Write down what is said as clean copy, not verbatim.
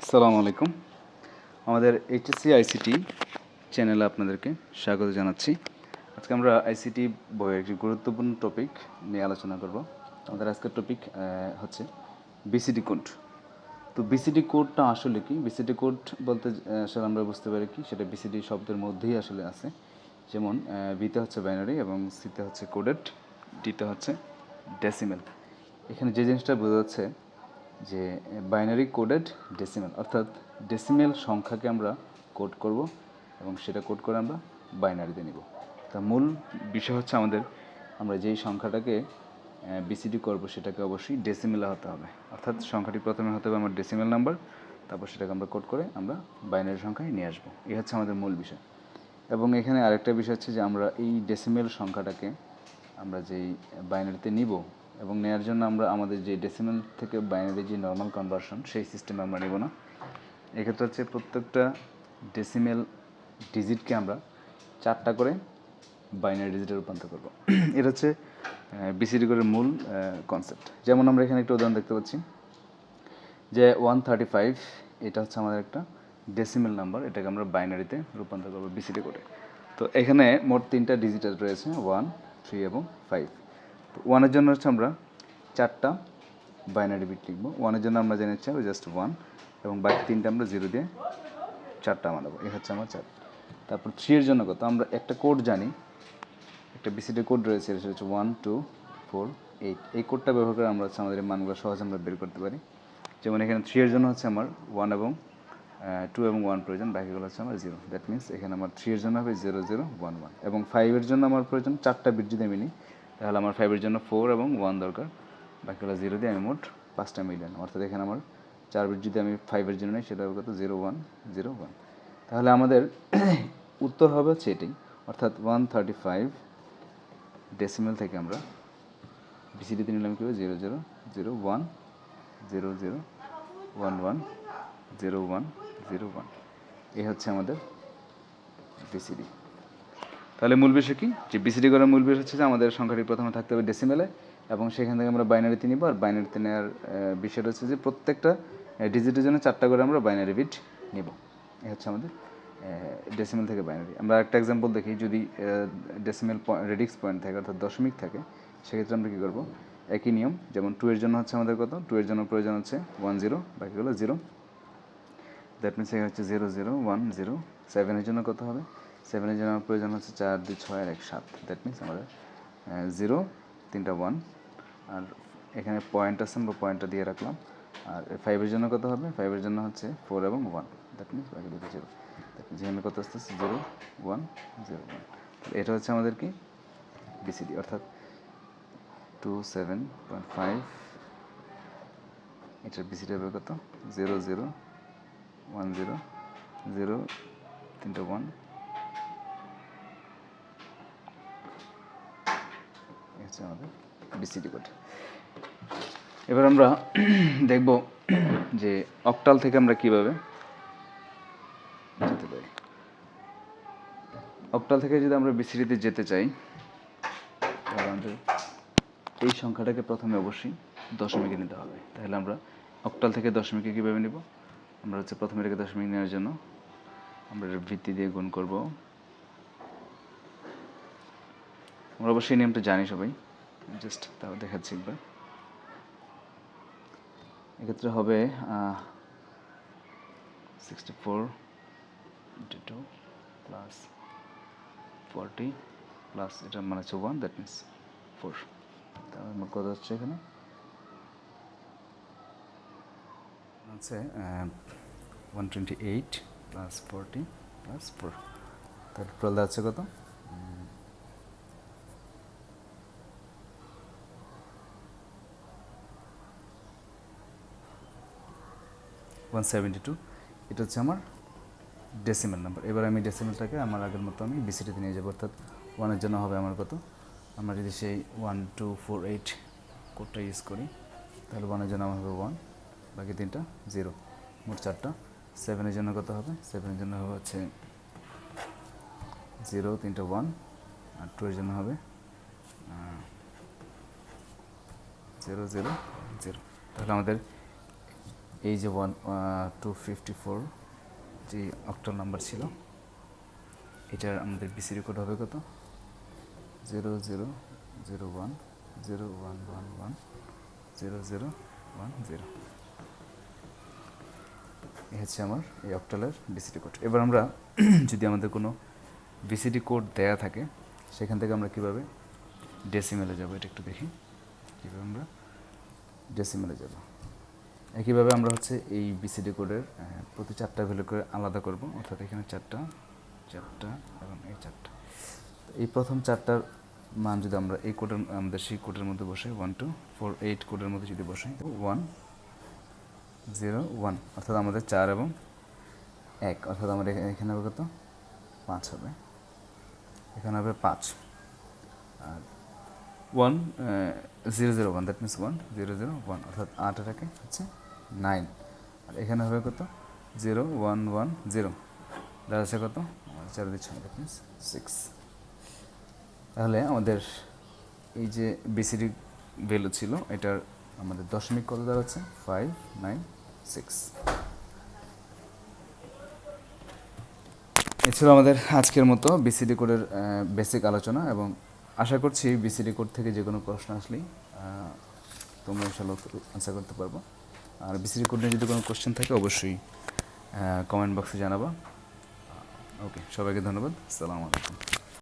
আসসালামু আলাইকুম। আমাদের এইচএসসি আইসিটি চ্যানেলে আপনাদেরকে স্বাগত জানাচ্ছি। আজকে আমরা আইসিটি বইয়ের একটি গুরুত্বপূর্ণ টপিক নিয়ে আলোচনা করব। আমাদের আজকের টপিক হচ্ছে বিসিডি কোড। তো বিসিডি কোডটা আসলে কি? বিসিডি কোড বলতে আসলে আমরা বুঝতে পারি কি, সেটা বিসিডি শব্দের মধ্যেই আসলে আছে। যেমন বিতে হচ্ছে বাইনারি এবং সিতে হচ্ছে কোডেড, ডিতে হচ্ছে ডেসিমেল। এখানে যে জিনিসটা বোঝা যাচ্ছে যে বাইনারি কোডেড ডেসিমেল, অর্থাৎ ডেসিমেল সংখ্যাকে আমরা কোড করব এবং সেটা কোড করে আমরা বাইনারিতে নিব। তা মূল বিষয় হচ্ছে আমরা যেই সংখ্যাটাকে বিসিডি করব সেটাকে অবশ্যই ডেসিমেলে হতে হবে, অর্থাৎ সংখ্যাটি প্রথমে হতে হবে আমার ডেসিমেল নাম্বার, তারপর সেটাকে আমরা কোড করে আমরা বাইনারি সংখ্যায় নিয়ে আসবো। এই হচ্ছে আমাদের মূল বিষয়। এবং এখানে আরেকটা বিষয় হচ্ছে যে আমরা এই ডেসিমেল সংখ্যাটাকে আমরা যেই বাইনারিতে নিব এবং নেওয়ার জন্য আমরা আমাদের যে ডেসিমেল থেকে বাইনারি যে নর্মাল কনভার্সন সেই সিস্টেমে আমরা নেব না। এক্ষেত্রে হচ্ছে প্রত্যেকটা ডেসিমেল ডিজিটকে আমরা 4টা করে বাইনারি ডিজিটে রূপান্তর করব। এটা হচ্ছে বিসিডি কোডের মূল কনসেপ্ট। যেমন আমরা এখানে একটা উদাহরণ দেখতে পাচ্ছি যে 135, এটা হচ্ছে আমাদের একটা ডেসিমেল নাম্বার, এটাকে আমরা বাইনারিতে রূপান্তর করবো বিসিডি কোডে। তো এখানে মোট 3টা ডিজিট রয়েছে, 1, 3 এবং 5। তো 1-এর জন্য হচ্ছে আমরা 4টা বাইনারি বিট লিখব। 1-এর জন্য আমরা জেনে নিচ্ছি জাস্ট 1, এবং বাকি 3টা আমরা 0 দিয়ে 4টা বানাবো। এই হচ্ছে আমার 4। তারপর 3-এর জন্য কত? আমরা একটা কোড জানি, একটা বিসিডি কোড রয়েছে, সেটা হচ্ছে 1, 2, 4, 8। এই কোডটা ব্যবহার করে আমরা হচ্ছে আমাদের মানগুলো সহজে আমরা বের করতে পারি। যেমন এখানে 3-এর জন্য হচ্ছে আমার 1 এবং 2 এবং 1 প্রয়োজন, বাকিগুলো হচ্ছে আমার 0। দ্যাট মিনস এখানে আমার 3-এর জন্য হবে 0, 0, 1, 1। এবং 5-এর জন্য আমার প্রয়োজন 4টা বিট যদি আমি নিই, তাহলে আমার 5-এর জন্য 4 এবং 1 দরকার, বাকিগুলো 0 দিয়ে আমি মোট 5টা মিলিয়ন। অর্থাৎ এখানে আমার 4 বিট যদি আমি 5-এর জন্য নিই, সেটা হবে কত? 0, 1, 0, 1। তাহলে আমাদের উত্তর হবে হচ্ছে এটাই, অর্থাৎ 135 ডেসিমেল থেকে আমরা বিসিডিতে নিলাম কীভাবে? 0, 0, 0, 1, 0, 0, 1, 1, 0, 1, 0, 1। এই হচ্ছে আমাদের বিসিডি। তাহলে মূল বিষয় কি? যে বিসিডি করার মূল বিষয় হচ্ছে যে আমাদের সংখ্যাটি প্রথমে থাকতে হবে ডেসিমেলে, এবং সেখান থেকে আমরা বাইনারিতে নিব। আর বাইনারিতে নেওয়ার বিষয়টা হচ্ছে যে প্রত্যেকটা ডিজিটের জন্য 4টা করে আমরা বাইনারি বিট নিব। এই হচ্ছে আমাদের ডেসিমেল থেকে বাইনারি। আমরা একটা এক্সাম্পল দেখি, যদি ডেসিমেল রেডিক্স পয়েন্ট থাকে, অর্থাৎ দশমিক থাকে, সেক্ষেত্রে আমরা কী করবো? একই নিয়ম। যেমন 2-এর জন্য হচ্ছে আমাদের কত? 2-এর জন্য প্রয়োজন হচ্ছে 1, 0, বাকিগুলো 0। দ্যাট মিনস এখানে হচ্ছে 0, 0, 1, 0। 7-এর জন্য কত হবে? 7-এর জন্য আমার প্রয়োজন হচ্ছে 4, 2, 6 আর 1, 7। দ্যাট মিনস আমাদের 0, 3টা 1, আর এখানে পয়েন্ট আছে, আমরা পয়েন্টটা দিয়ে রাখলাম। আর 5-এর জন্য কত হবে? 5-এর জন্য হচ্ছে 4 এবং 1। দ্যাট মিনস বাকি দুটো 0। দ্যাট মিনস এখানে কত আসতেছে? 0, 1, 0, 1। এটা হচ্ছে আমাদের কি বিসিডি, অর্থাৎ 27.5। এটার বিসিডি হবে কত? 0, 0, 1, 0, 0, 3টা 1। এই হচ্ছে আমাদের বিসিডি কোড। এবার আমরা দেখব যে অক্টাল থেকে আমরা কিভাবে যেতে পারি। অক্টাল থেকে যদি আমরা বিসিডিতে যেতে চাই, তাহলে আমাদের এই সংখ্যাটাকে প্রথমে অবশ্যই দশমিকে নিতে হবে। তাহলে আমরা অক্টাল থেকে দশমিকে কীভাবে নেব? আমরা হচ্ছে প্রথমে এটাকে দশমিক নেওয়ার জন্য আমরা এর ভিত্তি দিয়ে গুণ করব। আমরা অবশ্যই নিয়মটা জানি সবাই, জাস্ট তাও দেখাচ্ছি একবার। এক্ষেত্রে হবে 64 × 2 প্লাস 40 প্লাস এটা মানে হচ্ছে 1, দ্যাট মিনস 4। তাহলে আমার কত হচ্ছে এখানে? হচ্ছে 128 প্লাস 40 প্লাস 4। তাহলে টোটাল আছে কত? 172। এটা হচ্ছে আমার ডেসিমেল নাম্বার। এবার আমি ডেসিমেলটাকে আমার আগের মতো আমি বিসিডিতে নিয়ে যাবো, অর্থাৎ 1-এর জন্য হবে আমার কত? আমরা যদি সেই 1248 কোডটা ইউজ করি, তাহলে 1-এর জন্য আমার হবে 1, বাকি 3টা 0, মোট 4টা। 7-এর জন্য কত হবে? 7-এর জন্য হবে হচ্ছে 0, 3টা 1, আর 2-এর জন্য হবে 0, 0, 0। তাহলে আমাদের এই যে 254 যে অক্টাল নাম্বার ছিল, এটার আমাদের বিসিডি কোড হবে কত? 000101110010। এই হচ্ছে আমার এই অক্টালের বিসিডি কোড। এবার আমরা যদি আমাদের কোনো বিসিডি কোড দেয়া থাকে, সেখান থেকে আমরা কীভাবে ডেসিমেলে যাব এটা একটু দেখি। কীভাবে আমরা ডেসিমেলে যাব, একইভাবে আমরা হচ্ছে এই বিসিডি কোডের প্রতি 4টা ভ্যালু করে আলাদা করব, অর্থাৎ এখানে 4টা এবং এই 4টা। এই প্রথম 4টার মান যদি আমরা এই কোডের আমাদের সেই কোডের মধ্যে বসাই, 1248 কোডের মধ্যে যদি বসাই, 101, অর্থাৎ আমাদের 4 এবং 1, অর্থাৎ আমাদের এখানে হবে কত? 5 হবে, এখানে হবে 5। আর 1001, দ্যাট মিনস 1001, অর্থাৎ 8 এটাকে হচ্ছে 9। আর এখানে হবে কত? 0110, যার আছে কত? 4 দিয়ে 6, দ্যাট মিনস 6। তাহলে আমাদের এই যে বিসিডি ভ্যালু ছিল, এটার আমাদের দশমিক কত দাঁড়াচ্ছে? 596। এ ছিল আমাদের আজকের মতো বিসিডি কোডের বেসিক আলোচনা, এবং আশা করছি বিসিডি কোড থেকে যে কোনো প্রশ্ন আসলেই তোমরা ইনশাআল্লাহ আনসার করতে পারবো। আর বিসিডি কোড নিয়ে যদি কোনো কোশ্চেন থাকে অবশ্যই কমেন্ট বক্সে জানাবা। ওকে, সবাইকে ধন্যবাদ। আসসালামু আলাইকুম।